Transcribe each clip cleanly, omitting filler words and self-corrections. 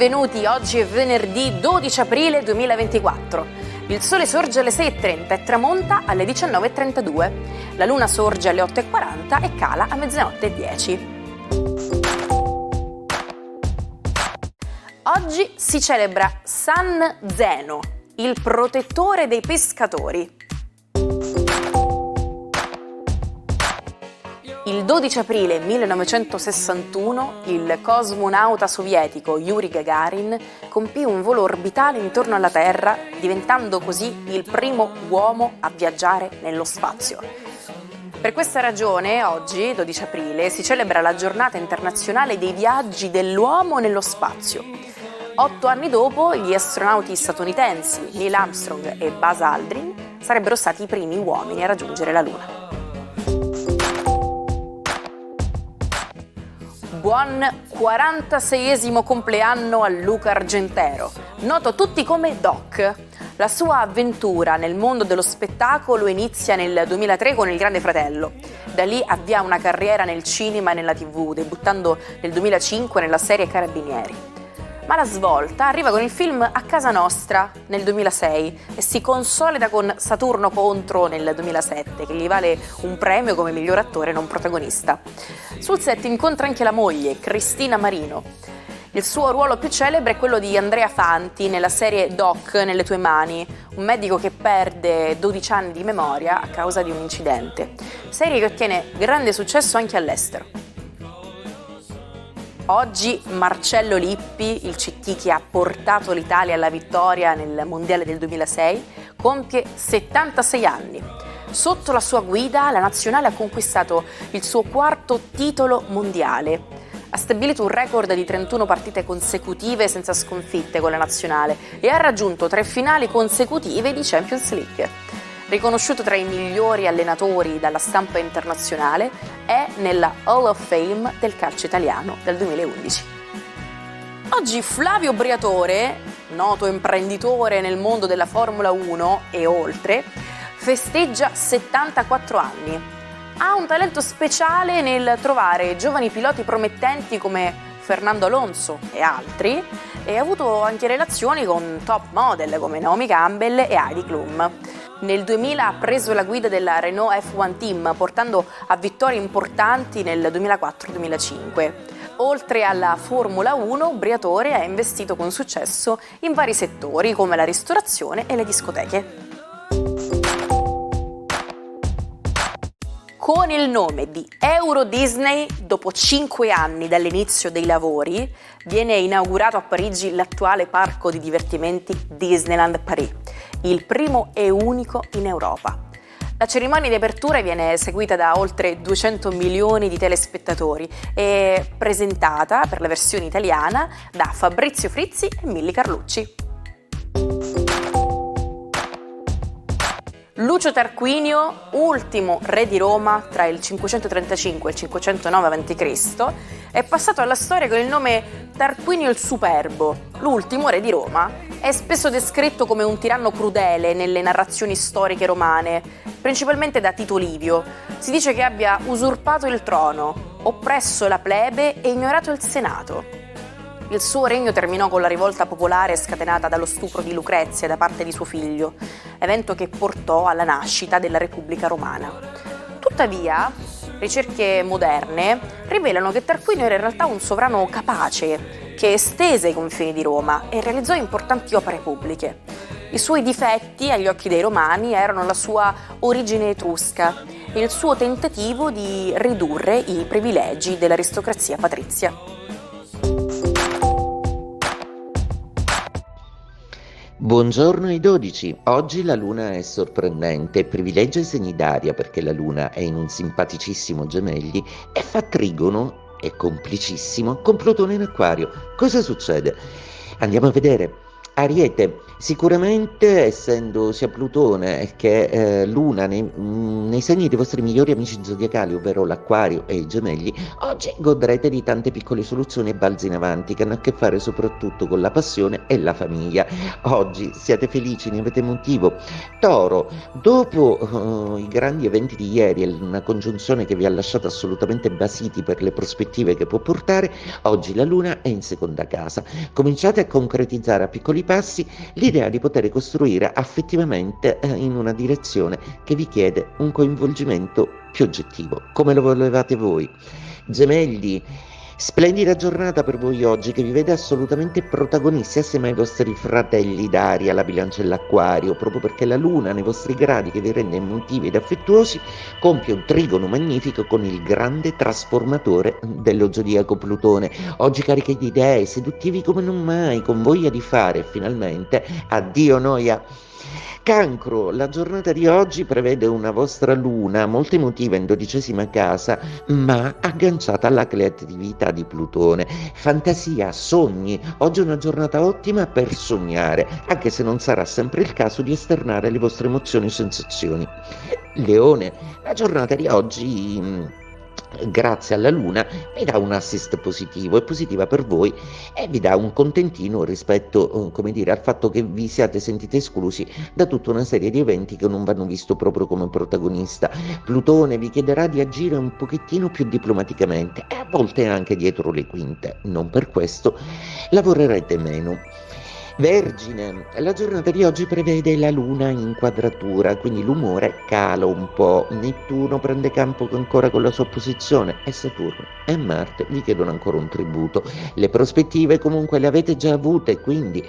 Benvenuti, oggi è venerdì 12 aprile 2024. Il sole sorge alle 6:30 e tramonta alle 19:32. La luna sorge alle 8:40 e cala a mezzanotte e 10. Oggi si celebra San Zeno, il protettore dei pescatori. Il 12 aprile 1961 il cosmonauta sovietico Yuri Gagarin compì un volo orbitale intorno alla Terra, diventando così il primo uomo a viaggiare nello spazio. Per questa ragione, oggi, 12 aprile, si celebra la giornata internazionale dei viaggi dell'uomo nello spazio. 8 anni dopo, gli astronauti statunitensi Neil Armstrong e Buzz Aldrin sarebbero stati i primi uomini a raggiungere la Luna. Buon 46esimo compleanno a Luca Argentero, noto a tutti come Doc. La sua avventura nel mondo dello spettacolo inizia nel 2003 con Il Grande Fratello. Da lì avvia una carriera nel cinema e nella TV, debuttando nel 2005 nella serie Carabinieri. Ma la svolta arriva con il film A Casa Nostra nel 2006 e si consolida con Saturno contro nel 2007, che gli vale un premio come miglior attore non protagonista. Sul set incontra anche la moglie, Cristina Marino. Il suo ruolo più celebre è quello di Andrea Fanti nella serie Doc nelle tue mani, un medico che perde 12 anni di memoria a causa di un incidente. Serie che ottiene grande successo anche all'estero. Oggi Marcello Lippi, il CT che ha portato l'Italia alla vittoria nel Mondiale del 2006, compie 76 anni. Sotto la sua guida la nazionale ha conquistato il suo quarto titolo mondiale. Ha stabilito un record di 31 partite consecutive senza sconfitte con la nazionale e ha raggiunto 3 finali consecutive di Champions League. Riconosciuto tra i migliori allenatori dalla stampa internazionale, è nella Hall of Fame del calcio italiano del 2011. Oggi Flavio Briatore, noto imprenditore nel mondo della Formula 1 e oltre, festeggia 74 anni. Ha un talento speciale nel trovare giovani piloti promettenti come Fernando Alonso e altri, e ha avuto anche relazioni con top model come Naomi Campbell e Heidi Klum. Nel 2000 ha preso la guida della Renault F1 Team, portando a vittorie importanti nel 2004-2005. Oltre alla Formula 1, Briatore ha investito con successo in vari settori come la ristorazione e le discoteche. Con il nome di Euro Disney, dopo 5 anni dall'inizio dei lavori, viene inaugurato a Parigi l'attuale parco di divertimenti Disneyland Paris, il primo e unico in Europa. La cerimonia di apertura viene seguita da oltre 200 milioni di telespettatori e presentata, per la versione italiana, da Fabrizio Frizzi e Milly Carlucci. Lucio Tarquinio, ultimo re di Roma tra il 535 e il 509 a.C., è passato alla storia con il nome Tarquinio il Superbo, l'ultimo re di Roma. È spesso descritto come un tiranno crudele nelle narrazioni storiche romane, principalmente da Tito Livio. Si dice che abbia usurpato il trono, oppresso la plebe e ignorato il Senato. Il suo regno terminò con la rivolta popolare scatenata dallo stupro di Lucrezia da parte di suo figlio, evento che portò alla nascita della Repubblica Romana. Tuttavia, ricerche moderne rivelano che Tarquinio era in realtà un sovrano capace, che estese i confini di Roma e realizzò importanti opere pubbliche. I suoi difetti agli occhi dei romani erano la sua origine etrusca e il suo tentativo di ridurre i privilegi dell'aristocrazia patrizia. Buongiorno ai 12. Oggi la luna è sorprendente, privilegia i segni d'aria perché la luna è in un simpaticissimo Gemelli e fa trigono, è complicissimo, con Plutone in Acquario. Cosa succede? Andiamo a vedere. Ariete, sicuramente essendo sia Plutone che Luna nei nei segni dei vostri migliori amici zodiacali, ovvero l'Acquario e i Gemelli, oggi godrete di tante piccole soluzioni e balzi in avanti che hanno a che fare soprattutto con la passione e la famiglia. Oggi siete felici, ne avete motivo. Toro, dopo i grandi eventi di ieri e una congiunzione che vi ha lasciato assolutamente basiti per le prospettive che può portare, oggi la Luna è in seconda casa. Cominciate a concretizzare a piccoli passi l'idea di poter costruire affettivamente in una direzione che vi chiede un coinvolgimento più oggettivo, come lo volevate voi. Gemelli, splendida giornata per voi oggi che vi vede assolutamente protagonisti assieme ai vostri fratelli d'aria, la Bilancia e l'Acquario, proprio perché la Luna nei vostri gradi che vi rende emotivi ed affettuosi compie un trigono magnifico con il grande trasformatore dello zodiaco Plutone. Oggi carichi di idee, seduttivi come non mai, con voglia di fare finalmente addio noia. Cancro, la giornata di oggi prevede una vostra luna molto emotiva in 12ª casa, ma agganciata alla creatività di Plutone. Fantasia, sogni, oggi è una giornata ottima per sognare, anche se non sarà sempre il caso di esternare le vostre emozioni e sensazioni. Leone, la giornata di oggi grazie alla Luna vi dà un assist positivo, è positiva per voi e vi dà un contentino rispetto, come dire, al fatto che vi siate sentiti esclusi da tutta una serie di eventi che non vanno visto proprio come protagonista. Plutone vi chiederà di agire un pochettino più diplomaticamente e a volte anche dietro le quinte, non per questo lavorerete meno. Vergine, la giornata di oggi prevede la Luna in quadratura, quindi l'umore cala un po'. Nettuno prende campo ancora con la sua posizione e Saturno e Marte vi chiedono ancora un tributo. Le prospettive comunque le avete già avute, quindi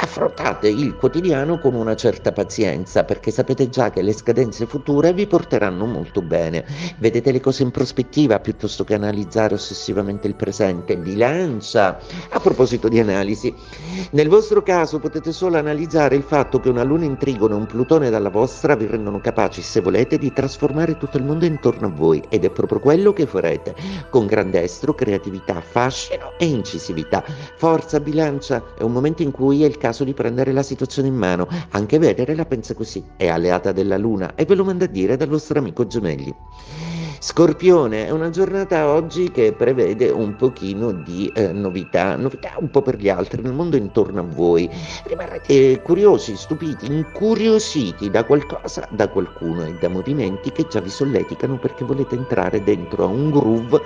affrontate il quotidiano con una certa pazienza, perché sapete già che le scadenze future vi porteranno molto bene. Vedete le cose in prospettiva piuttosto che analizzare ossessivamente il presente. Bilancia, a proposito di analisi, nel vostro caso potete solo analizzare il fatto che una Luna in trigono e un Plutone dalla vostra vi rendono capaci, se volete, di trasformare tutto il mondo intorno a voi, ed è proprio quello che farete, con grande estro, creatività, fascino e incisività. Forza Bilancia, è un momento in cui è il caso di prendere la situazione in mano. Anche Venere la pensa così, è alleata della Luna e ve lo manda a dire dal vostro amico Gemelli. Scorpione, è una giornata oggi che prevede un pochino di novità un po' per gli altri, nel mondo intorno a voi. Rimarrete curiosi, stupiti, incuriositi da qualcosa, da qualcuno e da movimenti che già vi solleticano perché volete entrare dentro a un groove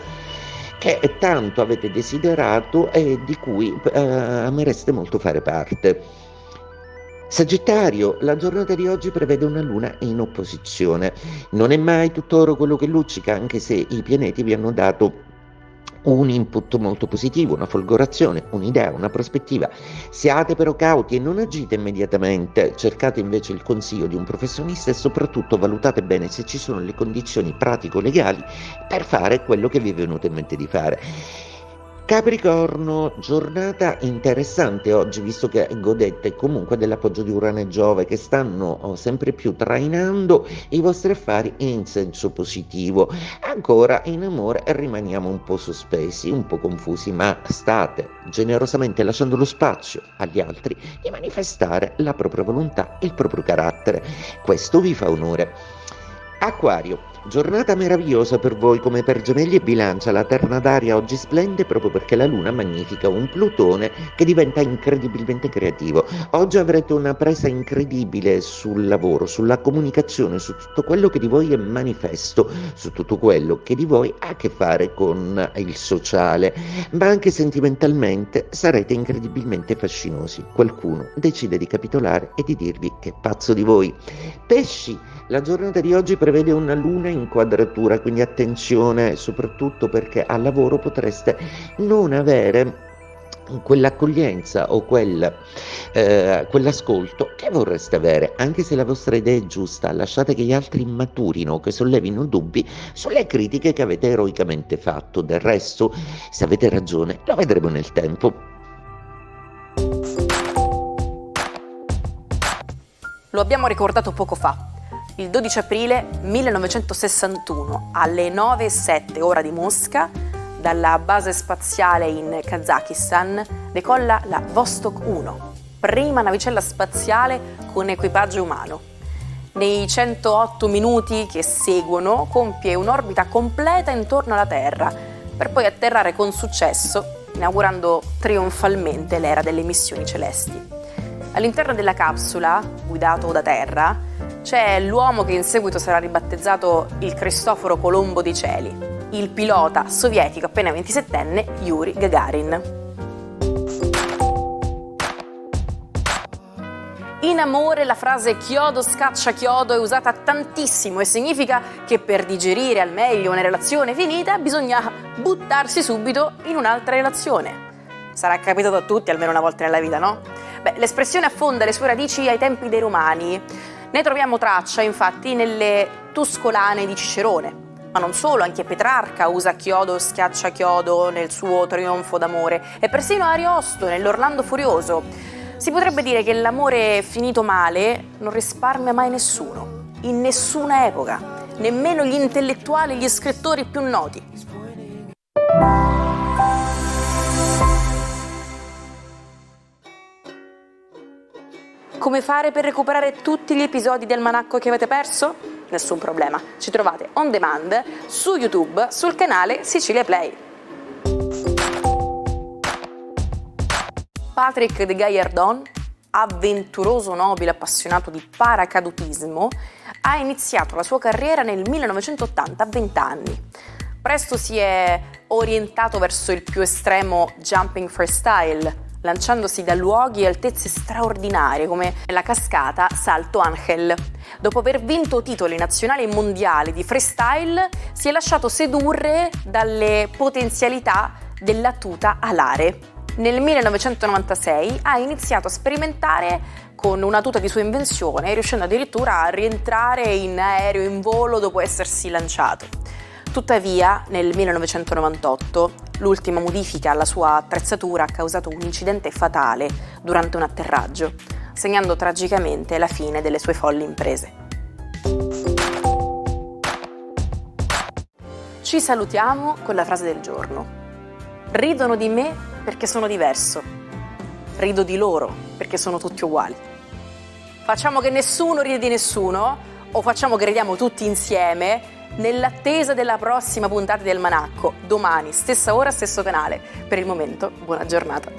che tanto avete desiderato e di cui amereste molto fare parte. Sagittario, la giornata di oggi prevede una luna in opposizione. Non è mai tutt'oro quello che luccica, anche se i pianeti vi hanno dato un input molto positivo, una folgorazione, un'idea, una prospettiva. Siate però cauti e non agite immediatamente, cercate invece il consiglio di un professionista e soprattutto valutate bene se ci sono le condizioni pratico-legali per fare quello che vi è venuto in mente di fare. Capricorno, giornata interessante oggi, visto che godete comunque dell'appoggio di Urano e Giove che stanno sempre più trainando i vostri affari in senso positivo. Ancora in amore rimaniamo un po' sospesi, un po' confusi, ma state generosamente lasciando lo spazio agli altri di manifestare la propria volontà e il proprio carattere. Questo vi fa onore. Acquario, giornata meravigliosa per voi come per Gemelli e Bilancia. La terna d'aria oggi splende proprio perché la Luna magnifica un Plutone che diventa incredibilmente creativo. Oggi avrete una presa incredibile sul lavoro, sulla comunicazione, su tutto quello che di voi è manifesto, su tutto quello che di voi ha a che fare con il sociale, ma anche sentimentalmente sarete incredibilmente fascinosi. Qualcuno decide di capitolare e di dirvi che è pazzo di voi. Pesci, la giornata di oggi prevede una luna in quadratura, quindi attenzione soprattutto perché al lavoro potreste non avere quell'accoglienza o quell'ascolto che vorreste avere. Anche se la vostra idea è giusta, lasciate che gli altri maturino, che sollevino dubbi sulle critiche che avete eroicamente fatto. Del resto, se avete ragione, lo vedremo nel tempo. Lo abbiamo ricordato poco fa. Il 12 aprile 1961, alle 9:07 ora di Mosca, dalla base spaziale in Kazakistan, decolla la Vostok 1, prima navicella spaziale con equipaggio umano. Nei 108 minuti che seguono compie un'orbita completa intorno alla Terra, per poi atterrare con successo, inaugurando trionfalmente l'era delle missioni celesti. All'interno della capsula, guidato da Terra, c'è l'uomo che in seguito sarà ribattezzato il Cristoforo Colombo dei cieli, il pilota sovietico appena 27enne Yuri Gagarin. In amore la frase chiodo scaccia chiodo è usata tantissimo e significa che per digerire al meglio una relazione finita bisogna buttarsi subito in un'altra relazione. Sarà capitato a tutti almeno una volta nella vita, no? L'espressione affonda le sue radici ai tempi dei Romani. Ne troviamo traccia infatti nelle Tuscolane di Cicerone. Ma non solo, anche Petrarca usa chiodo schiaccia chiodo nel suo trionfo d'amore e persino Ariosto nell'Orlando Furioso. Si potrebbe dire che l'amore finito male non risparmia mai nessuno, in nessuna epoca, nemmeno gli intellettuali e gli scrittori più noti. Come fare per recuperare tutti gli episodi del Almanacco che avete perso? Nessun problema, ci trovate on demand su YouTube sul canale Sicilia Play. Patrick de Gallardon, avventuroso nobile appassionato di paracadutismo, ha iniziato la sua carriera nel 1980 a 20 anni. Presto si è orientato verso il più estremo jumping freestyle, lanciandosi da luoghi e altezze straordinarie come la cascata Salto Ángel. Dopo aver vinto titoli nazionali e mondiali di freestyle, si è lasciato sedurre dalle potenzialità della tuta alare. Nel 1996 ha iniziato a sperimentare con una tuta di sua invenzione, riuscendo addirittura a rientrare in aereo in volo dopo essersi lanciato. Tuttavia, nel 1998, l'ultima modifica alla sua attrezzatura ha causato un incidente fatale durante un atterraggio, segnando tragicamente la fine delle sue folli imprese. Ci salutiamo con la frase del giorno. Ridono di me perché sono diverso. Rido di loro perché sono tutti uguali. Facciamo che nessuno ride di nessuno o facciamo che ridiamo tutti insieme nell'attesa della prossima puntata del Almanacco. Domani, stessa ora, stesso canale. Per il momento, buona giornata.